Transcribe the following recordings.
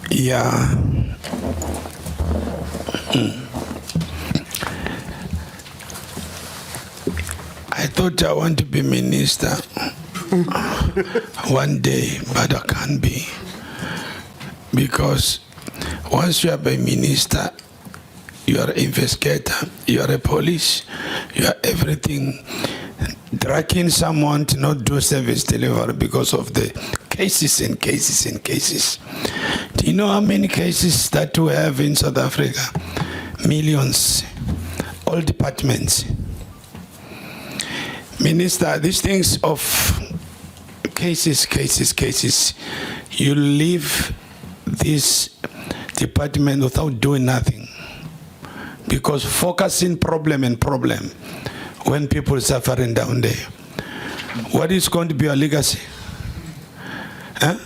Yeah. I thought I want to be minister one day, but I can't be. Because once you are a minister, you are an investigator, you are a police, you are everything. Dragging someone to not do service delivery because of the cases and cases and cases. Do you know how many cases that we have in South Africa? Millions. All departments. Minister, these things of cases, you leave this department without doing nothing. Because focusing problem when people suffering down there. What is going to be your legacy? Huh?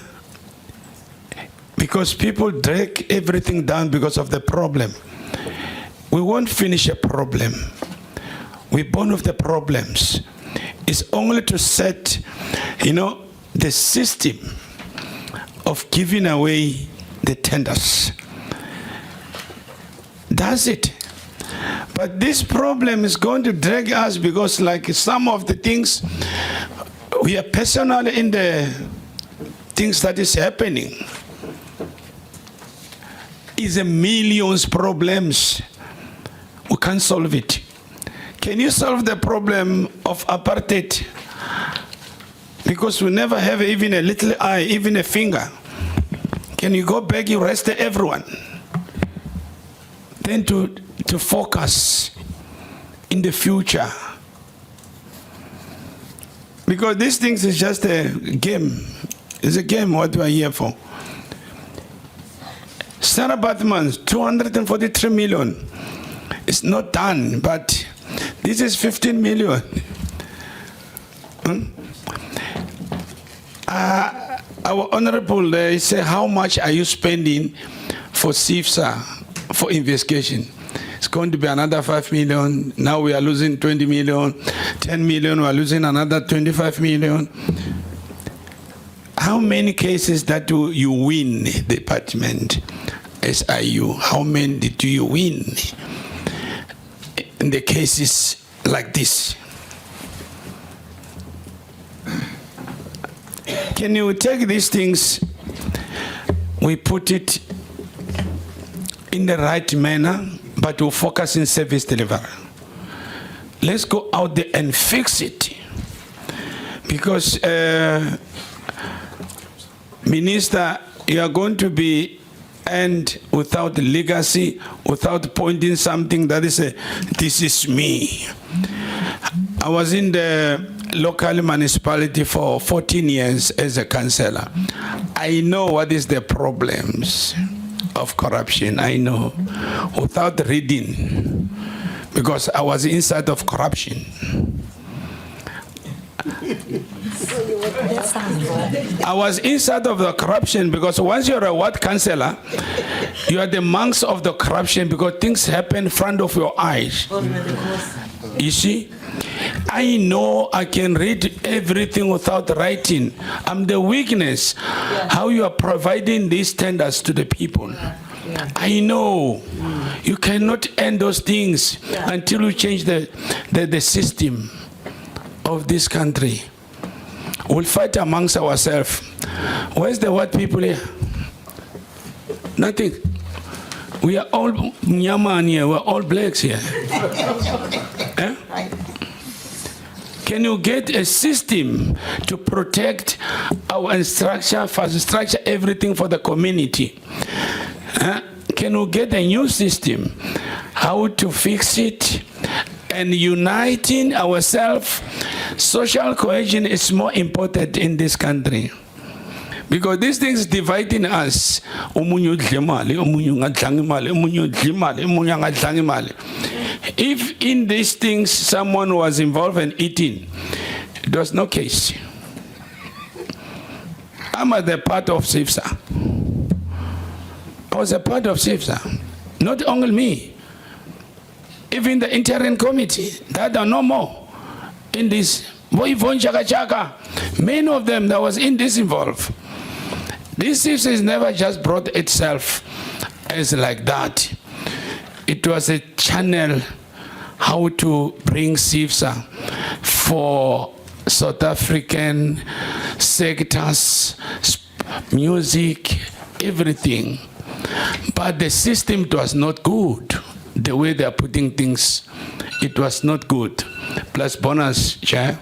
Because people drag everything down because of the problem. We won't finish a problem. We're born with the problems. It's only to set, the system of giving away the tenders. That's it. But this problem is going to drag us because like some of the things, we are personal in the things that is happening. It's a millions problems. We can't solve it. Can you solve the problem of apartheid? Because we never have even a little eye, even a finger. Can you go back, you arrest everyone? Then to focus in the future. Because these things is just a game. It's a game what we are here for. Sarah Bathman's 243 million. It's not done, but this is 15 million. Our honorable, they say, how much are you spending for CIFSA, for investigation? It's going to be another 5 million. Now we are losing 20 million. 10 million, we are losing another 25 million. How many cases that you win, department, SIU? How many do you win in the cases like this? Can you take these things, we put it in the right manner, but we'll focus in service delivery. Let's go out there and fix it. Because, Minister, you are going to be end without legacy, without pointing something that is this is me. I was in the local municipality for 14 years as a councillor. I know what is the problems of corruption. I know, without reading, because I was inside of corruption. I was inside of the corruption because once you're a ward councillor, you are the monks of the corruption because things happen in front of your eyes. You see? I know I can read everything without writing. I'm the weakness. How you are providing these tenders to the people. I know. You cannot end those things until you change the system of this country. We'll fight amongst ourselves. Where's the white people here? Nothing. We are all Myanmar here. We're all blacks here. Eh? Can you get a system to protect our structure, everything for the community? Can you get a new system? How to fix it? And uniting ourselves. Social cohesion is more important in this country. Because these things dividing us. If in these things someone was involved in eating, there was no case. I'm at the part of CIFSA. I was a part of CIFSA. Not only me. Even the interim committee, that are no more in this. Many of them that was in this involved. This CIFSA never just brought itself as like that. It was a channel how to bring CIFSA for South African sectors, music, everything. But the system was not good. The way they are putting things, it was not good. Plus bonus, Chair.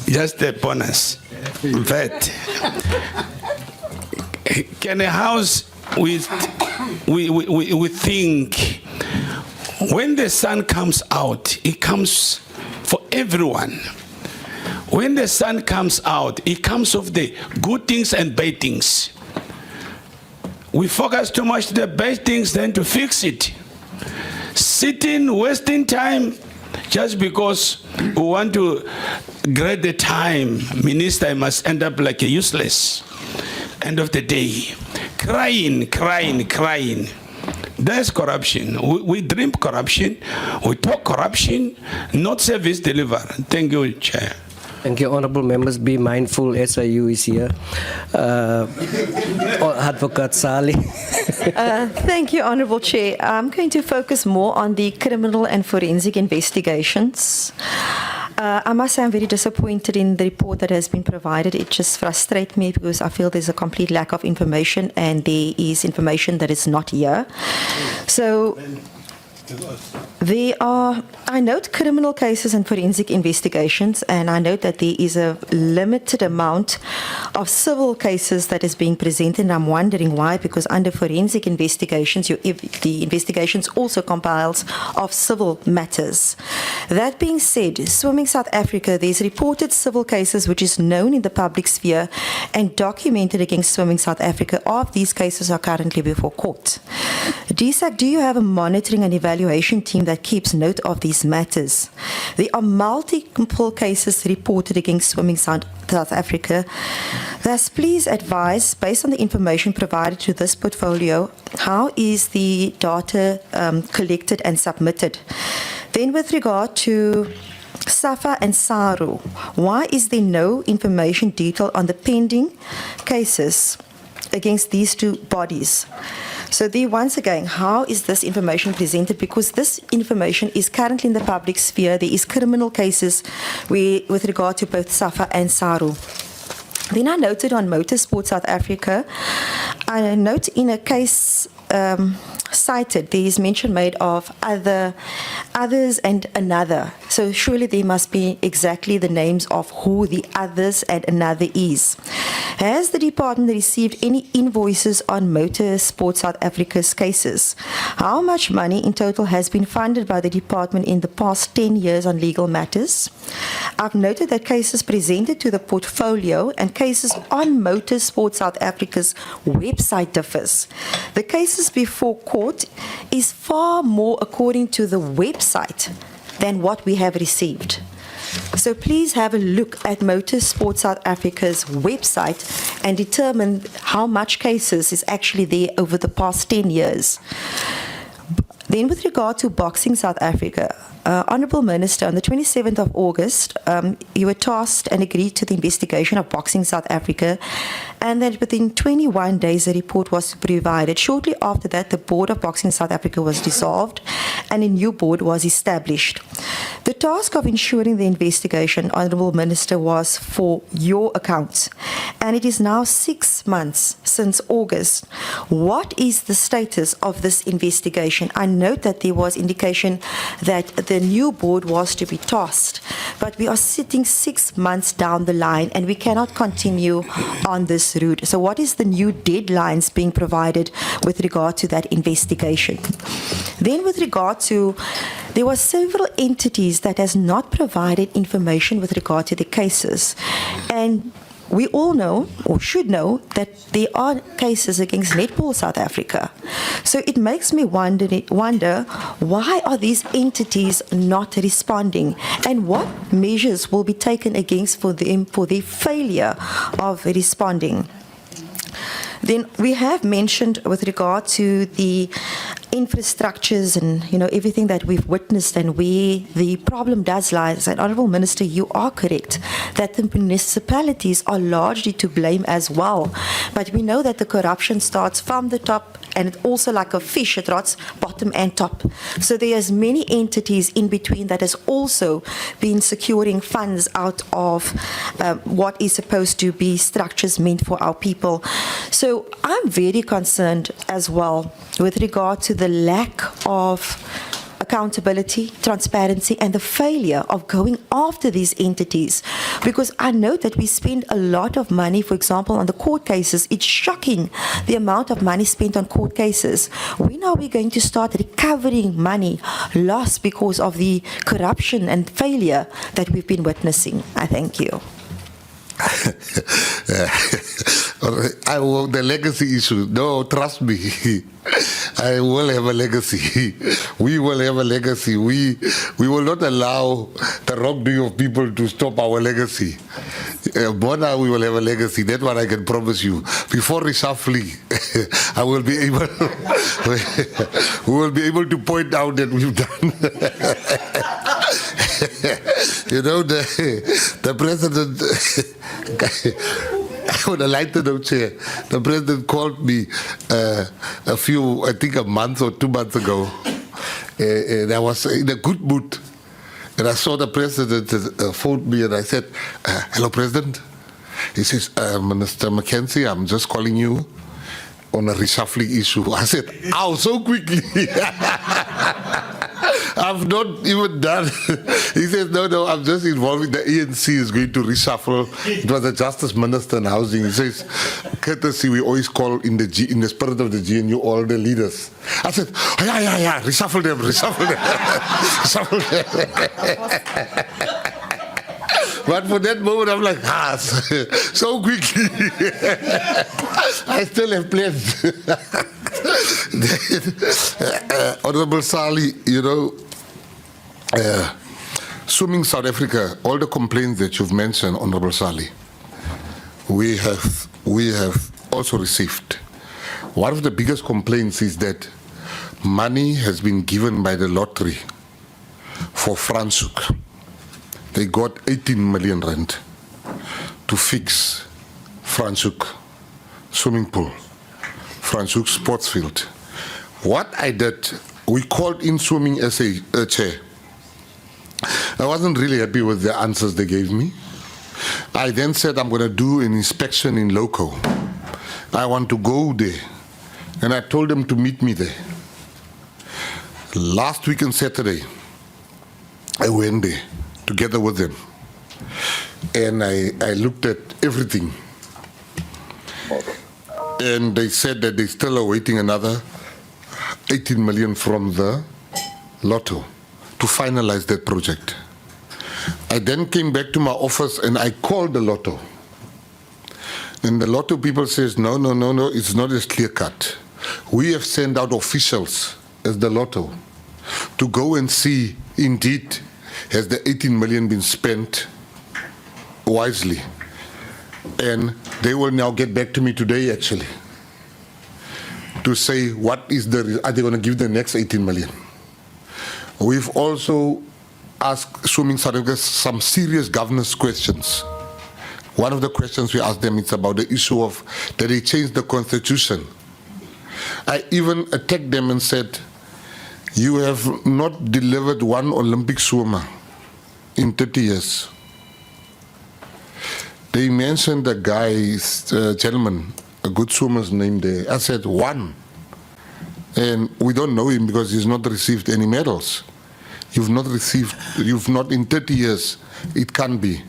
Just a bonus. VAT. Can a house we think when the sun comes out, it comes for everyone. When the sun comes out, it comes of the good things and bad things. We focus too much on the bad things than to fix it. Sitting, wasting time, just because we want to grade the time, minister must end up like a useless. End of the day. Crying. There's corruption. We dream corruption. We talk corruption, not service deliver. Thank you, Chair. Thank you, honourable members. Be mindful, SIU is here. Advocate Sali. Thank you, Honourable Chair. I'm going to focus more on the criminal and forensic investigations. I must say I'm very disappointed in the report that has been provided. It just frustrates me because I feel there's a complete lack of information and there is information that is not here. So I note criminal cases and forensic investigations, and I note that there is a limited amount of civil cases that is being presented, and I'm wondering why, because under forensic investigations, the investigations also compiles of civil matters. That being said, Swimming South Africa, there's reported civil cases which is known in the public sphere and documented against Swimming South Africa. All of these cases are currently before court. DSAC, do you have a monitoring and evaluation team that keeps note of these matters? There are multiple cases reported against Swimming South Africa. Thus, please advise, based on the information provided to this portfolio, how is the data collected and submitted? Then with regard to SAFA and SARU, why is there no information detailed on the pending cases against these two bodies? So there, once again, how is this information presented? Because this information is currently in the public sphere. There is criminal cases with regard to both SAFA and SARU. Then I noted on Motorsport South Africa, I note in a case cited, there is mention made of others and another. So surely there must be exactly the names of who the others and another is. Has the department received any invoices on Motorsport South Africa's cases? How much money in total has been funded by the department in the past 10 years on legal matters? I've noted that cases presented to the portfolio and cases on Motorsport South Africa's website differs. The cases before court is far more according to the website than what we have received. So please have a look at Motorsport South Africa's website and determine how much cases is actually there over the past 10 years. Then with regard to Boxing South Africa, Honourable Minister, on the 27th of August, you were tasked and agreed to the investigation of Boxing South Africa, and that within 21 days a report was provided. Shortly after that, the board of Boxing South Africa was dissolved and a new board was established. The task of ensuring the investigation, Honourable Minister, was for your accounts, and it is now 6 months since August. What is the status of this investigation? I note that there was indication that the new board was to be tasked, but we are sitting 6 months down the line and we cannot continue on this route. So what is the new deadlines being provided with regard to that investigation? Then with regard to, there were several entities that has not provided information with regard to the cases, and we all know, or should know, that there are cases against Netball South Africa. So it makes me wonder why are these entities not responding, and what measures will be taken against for them for their failure of responding. Then we have mentioned with regard to the infrastructures and, everything that we've witnessed and where the problem does lie. And Honourable Minister, you are correct that the municipalities are largely to blame as well. But we know that the corruption starts from the top, and it's also like a fish, it rots bottom and top. So there's many entities in between that has also been securing funds out of what is supposed to be structures meant for our people. So I'm very concerned as well with regard to the lack of accountability, transparency, and the failure of going after these entities. Because I know that we spend a lot of money, for example, on the court cases. It's shocking the amount of money spent on court cases. When are we going to start recovering money lost because of the corruption and failure that we've been witnessing? I thank you. The legacy issue. No, trust me. I will have a legacy. We will have a legacy. We will not allow the wrongdoing of people to stop our legacy. Bona, we will have a legacy. That's what I can promise you. Before reshuffling, I will be able. We will be able to point out that we've done. The president. On a lighter note, Chair, the president called me a month or 2 months ago, and I was in a good mood. And I saw the president phone me, and I said, "Hello, President." He says, "Minister McKenzie, I'm just calling you on a reshuffling issue." I said, "Ow, so quickly." I've not even done. He says, no, I'm just involved with the ANC is going to reshuffle. It was the Justice Minister and Housing. He says, courtesy, we always call in the spirit of the GNU all the leaders. I said, yeah, reshuffle them. Reshuffle them. But for that moment, I'm like, so quickly. I still have plans. Honorable Sali, swimming South Africa, all the complaints that you've mentioned, Honorable Sali, we have also received. One of the biggest complaints is that money has been given by the lottery for Franschhoek. They got 18 million rand to fix Franschhoek swimming pool, Franschhoek sports field. What I did, we called in swimming as a chair. I wasn't really happy with the answers they gave me. I then said, I'm going to do an inspection in loco. I want to go there. And I told them to meet me there. Last week on Saturday, I went there together with them. And I looked at everything. And they said that they still are waiting another 18 million from the lotto to finalize that project. I then came back to my office and I called the lotto. And the lotto people says, no, it's not as clear cut. We have sent out officials as the lotto to go and see, indeed, has the 18 million been spent wisely. And they will now get back to me today, actually, to say are they going to give the next 18 million. We've also asked Swimming South Africa some serious governance questions. One of the questions we asked them is about the issue of that they changed the constitution. I even attacked them and said, you have not delivered one Olympic swimmer in 30 years. They mentioned a gentleman, a good swimmer's name there. I said, one. And we don't know him because he's not received any medals. You've not in 30 years, it can't be.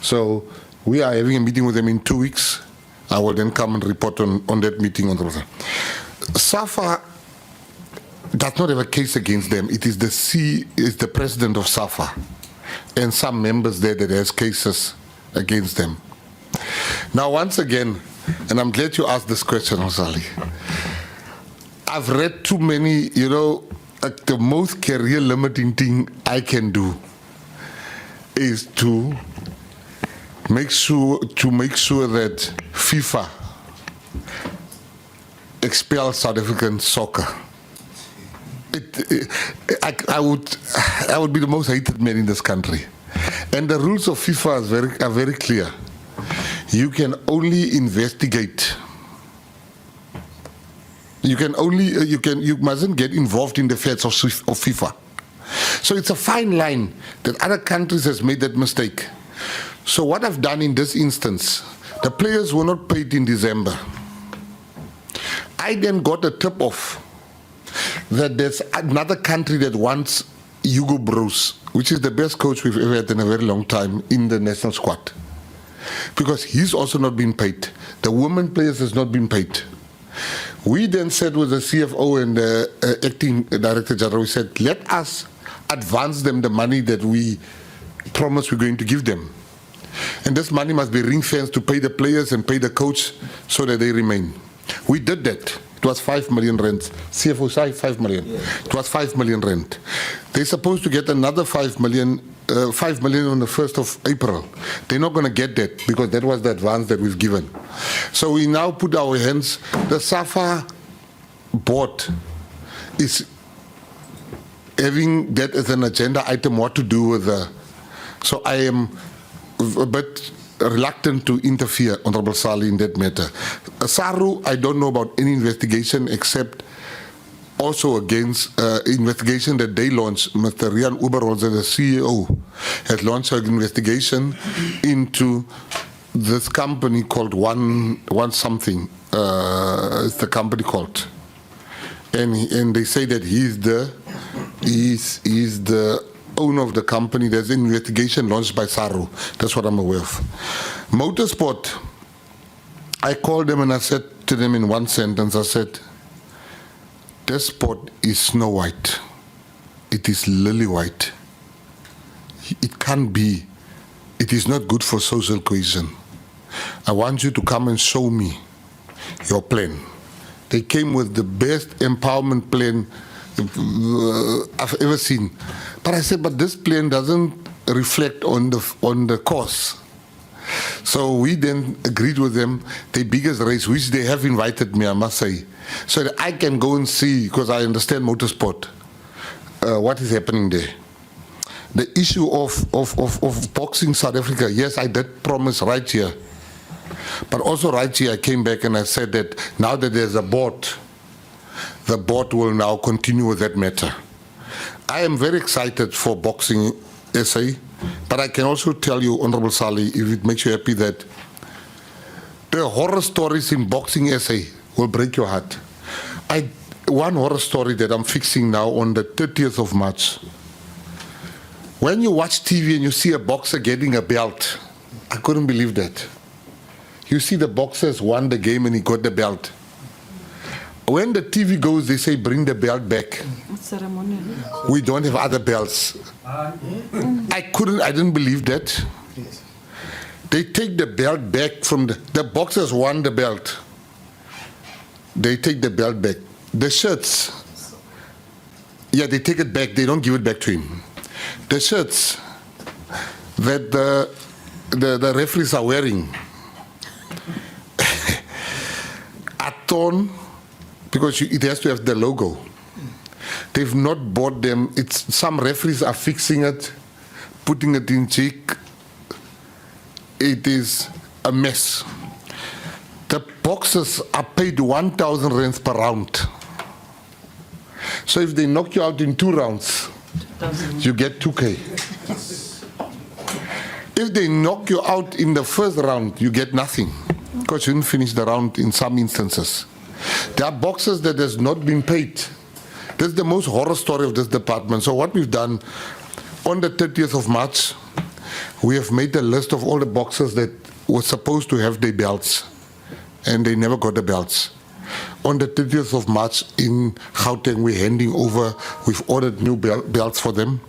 So we are having a meeting with them in 2 weeks. I will then come and report on that meeting. SAFA does not have a case against them. It is the president of SAFA and some members there that has cases against them. Now, once again, and I'm glad you asked this question, Osali. I've read too many, the most career limiting thing I can do is to make sure that FIFA expels South African soccer. I would be the most hated man in this country. And the rules of FIFA are very clear. You can only investigate. You mustn't get involved in the affairs of FIFA. So it's a fine line that other countries has made that mistake. So what I've done in this instance, the players were not paid in December. I then got a tip off that there's another country that wants Hugo Broos, which is the best coach we've ever had in a very long time in the national squad. Because he's also not been paid. The women players has not been paid. We then said with the CFO and the acting director general, we said, let us advance them the money that we promised we're going to give them. And this money must be ring-fenced to pay the players and pay the coach so that they remain. We did that. It was 5 million rand. CFO said 5 million. Yeah. It was 5 million rand. They're supposed to get another 5 million on the 1st of April. They're not going to get that because that was the advance that we've given. So we now put our hands. The SAFA board is having that as an agenda item, what to do with the. So I am a bit reluctant to interfere, Honorable Sali, in that matter. SARU, I don't know about any investigation except also against investigation that they launched. Mr. Rian Uberholz, the CEO, has launched an investigation into this company called One Something. It's the company called, and they say that he's the owner of the company. There's an investigation launched by SARU. That's what I'm aware of. Motorsport, I called them and I said to them in one sentence, I said, this sport is Snow White. It is lily white. It can't be. It is not good for social cohesion. I want you to come and show me your plan. They came with the best empowerment plan I've ever seen. But I said, but this plan doesn't reflect on the course. So we then agreed with them, the biggest race, which they have invited me, I must say, so that I can go and see, because I understand motorsport, what is happening there. The issue of boxing South Africa, yes, I did promise right here. But also right here, I came back and I said that now that there's a board, the board will now continue with that matter. I am very excited for boxing SA, but I can also tell you, Honorable Sali, if it makes you happy, that the horror stories in boxing SA will break your heart. One horror story that I'm fixing now on the 30th of March. When you watch TV and you see a boxer getting a belt, I couldn't believe that. You see the boxers won the game and he got the belt. When the TV goes, they say, bring the belt back. We don't have other belts. I didn't believe that. They take the belt back from the boxers won the belt. They take the belt back. The shirts, yeah, they take it back. They don't give it back to him. The shirts that the referees are wearing are torn, because it has to have the logo. They've not bought them. Some referees are fixing it, putting it in cheek. It is a mess. The boxers are paid 1,000 rands per round. So if they knock you out in 2 rounds, you get 2K. If they knock you out in the first round, you get nothing, because you didn't finish the round in some instances. There are boxers that has not been paid. That's the most horror story of this department. So what we've done, on the 30th of March, we have made a list of all the boxers that were supposed to have their belts, and they never got the belts. On the 30th of March in Gauteng, we're handing over, we've ordered new belts for them.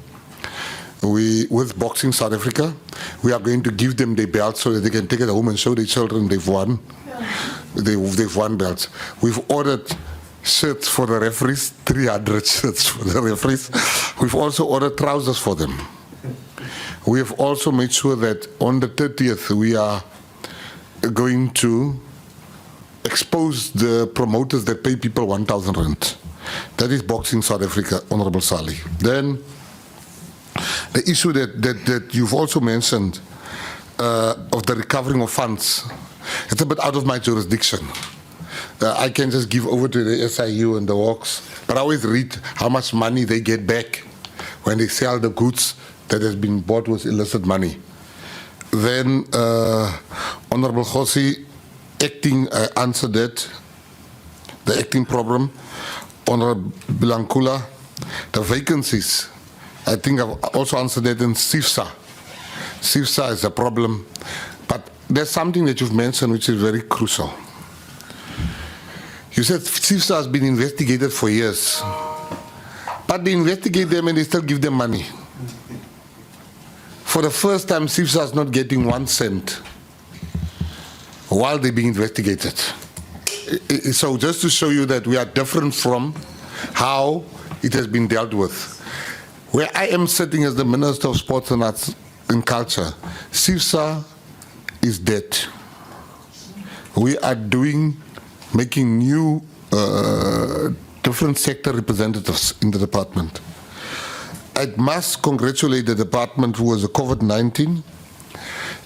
With Boxing South Africa, we are going to give them their belts so that they can take it home and show their children they've won. They've won belts. We've ordered shirts for the referees, 300 shirts for the referees. We've also ordered trousers for them. We have also made sure that on the 30th we are going to expose the promoters that pay people 1,000 rand. That is boxing South Africa, Honorable Sali. Then the issue that you've also mentioned of the recovering of funds, it's a bit out of my jurisdiction. I can just give over to the SIU and the Hawks, but I always read how much money they get back when they sell the goods that has been bought with illicit money. Then Honorable Khosi, acting, I answered that, the acting problem. Honorable Bilankula, the vacancies, I think I've also answered that in SIFSA. SIFSA is a problem, but there's something that you've mentioned which is very crucial. You said SIFSA has been investigated for years, but they investigate them and they still give them money. For the first time, SIFSA is not getting 1 cent while they're being investigated. So just to show you that we are different from how it has been dealt with. Where I am sitting as the Minister of Sports and Arts and Culture, SIFSA is dead. We are making new different sector representatives in the department. I must congratulate the department who was a COVID-19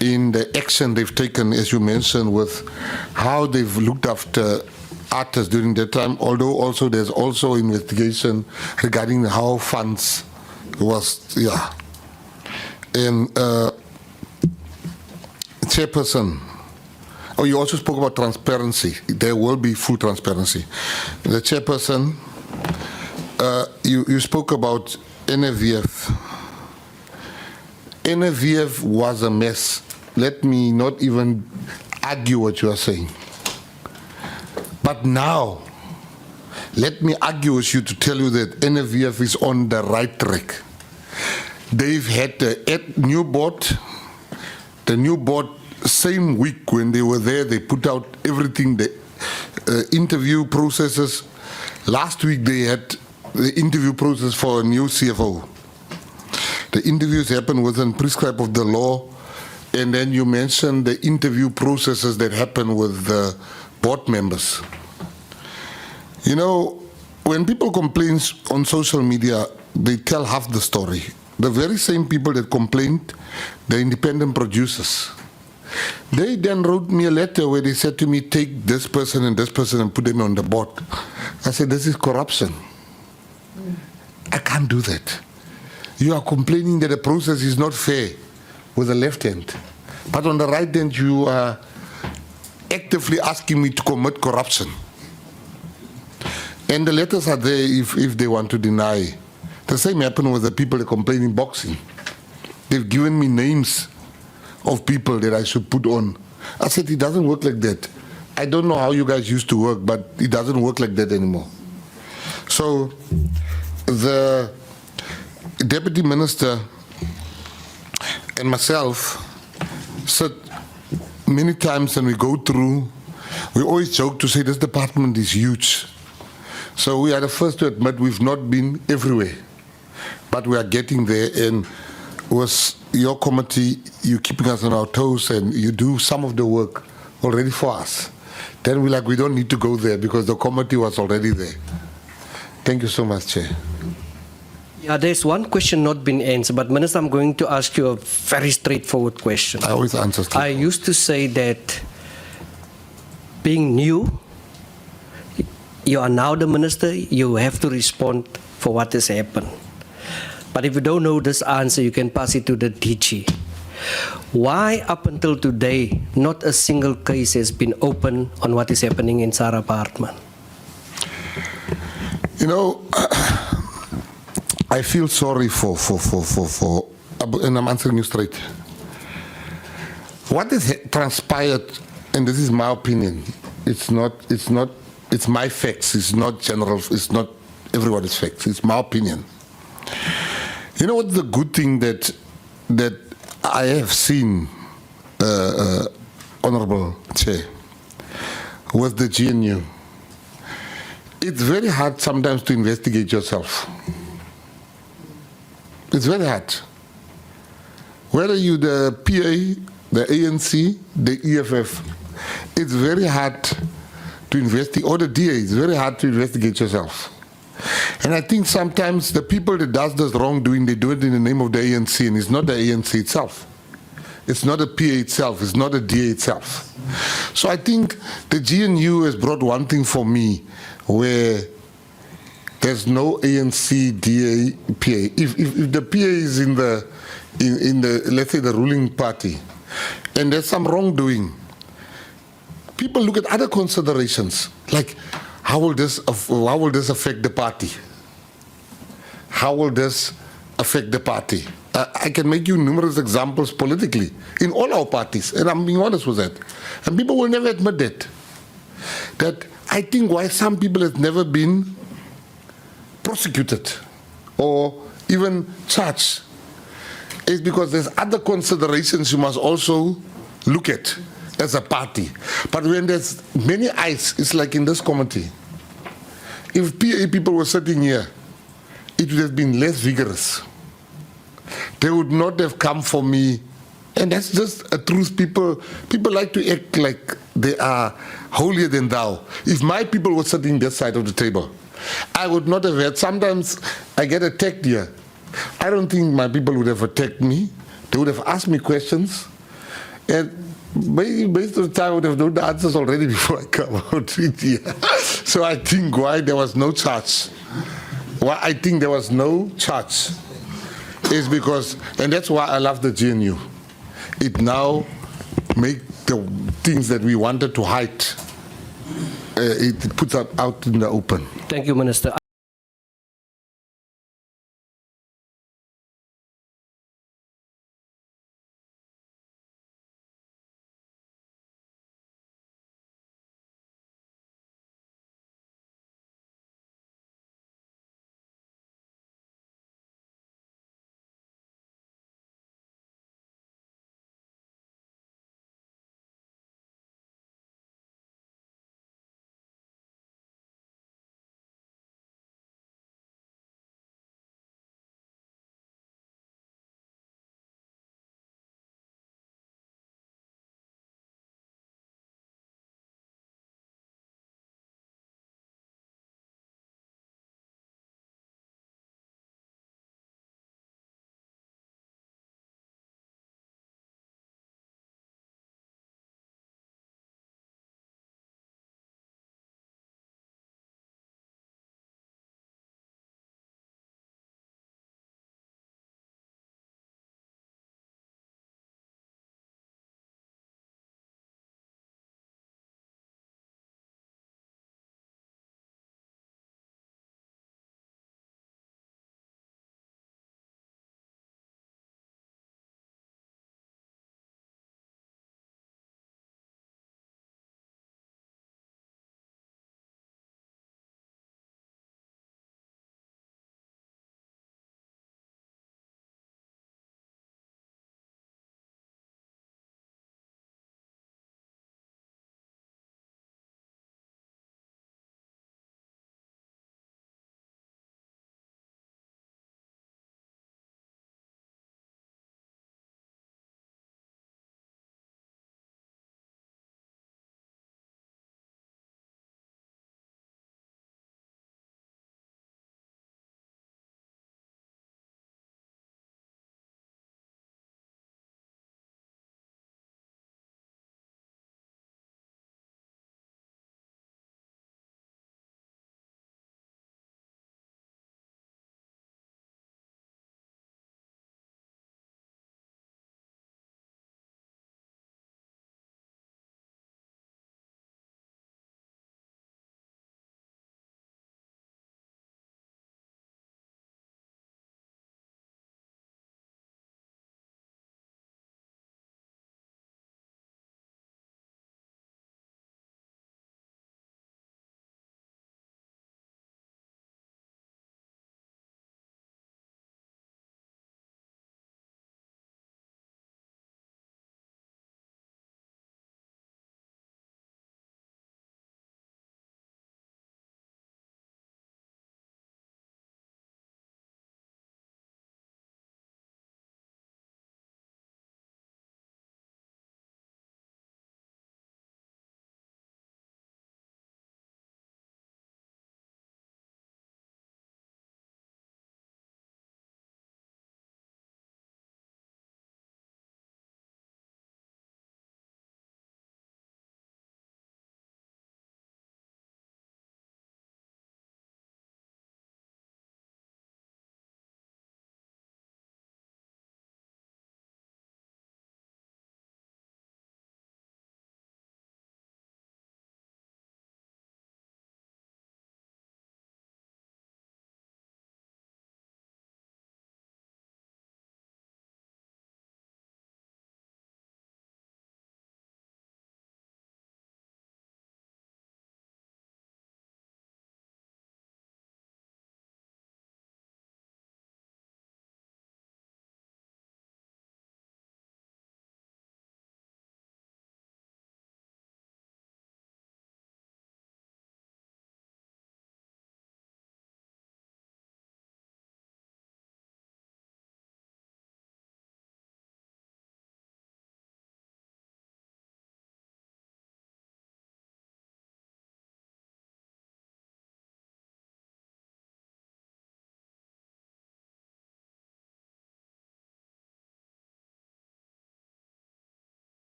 in the action they've taken, as you mentioned, with how they've looked after artists during that time, although also there's also investigation regarding how funds was, yeah. And Chairperson, oh, you also spoke about transparency. There will be full transparency. The Chairperson, you spoke about NFVF. NFVF was a mess. Let me not even argue what you are saying. But now, let me argue with you to tell you that NFVF is on the right track. They've had the new board. The new board, same week when they were there, they put out everything, the interview processes. Last week they had the interview process for a new CFO. The interviews happen within prescribe of the law, and then you mentioned the interview processes that happen with the board members. You know, when people complain on social media, they tell half the story. The very same people that complained, the independent producers, they then wrote me a letter where they said to me, take this person and put them on the board. I said, this is corruption. I can't do that. You are complaining that the process is not fair with the left hand. But on the right hand, you are actively asking me to commit corruption. And the letters are there if they want to deny. The same happened with the people that complain in boxing. They've given me names of people that I should put on. I said, it doesn't work like that. I don't know how you guys used to work, but it doesn't work like that anymore. So the Deputy Minister and myself sit many times and we go through, we always joke to say this department is huge. So we are the first to admit we've not been everywhere, but we are getting there. And with your committee, you're keeping us on our toes and you do some of the work already for us. Then we're like, we don't need to go there because the committee was already there. Thank you so much, Chair. Yeah, there's one question not been answered, but Minister, I'm going to ask you a very straightforward question. I always answer straight. I used to say that being new, you are now the minister, you have to respond for what has happened. But if you don't know this answer, you can pass it to the DG. Why up until today, not a single case has been opened on what is happening in Sarah apartment? You know, I feel sorry for, and I'm answering you straight. What has transpired, and this is my opinion, it's my facts, it's not general, it's not everybody's facts, it's my opinion. You know what's the good thing that I have seen, Honorable Chair, with the GNU? It's very hard sometimes to investigate yourself. It's very hard. Whether you the PA, the ANC, the EFF, it's very hard to investigate, or the DA, it's very hard to investigate yourself. And I think sometimes the people that does this wrongdoing, they do it in the name of the ANC, and it's not the ANC itself. It's not the PA itself. It's not the DA itself. So I think the GNU has brought one thing for me where there's no ANC, DA, PA. If the PA is in the let's say the ruling party, and there's some wrongdoing, people look at other considerations like how will this affect the party? How will this affect the party? I can make you numerous examples politically in all our parties, and I'm being honest with that. And people will never admit that. That I think why some people have never been prosecuted or even charged is because there's other considerations you must also look at as a party. But when there's many eyes, it's like in this committee. If PA people were sitting here, it would have been less vigorous. They would not have come for me. And that's just a truth. People like to act like they are holier than thou. If my people were sitting this side of the table, I would not have had, sometimes I get attacked here. I don't think my people would have attacked me. They would have asked me questions. And based on the time, I would have known the answers already before I come out here. So I think why there was no charge. Why I think there was no charge is because, and that's why I love the GNU. It now makes the things that we wanted to hide, it puts out in the open. Thank you, Minister.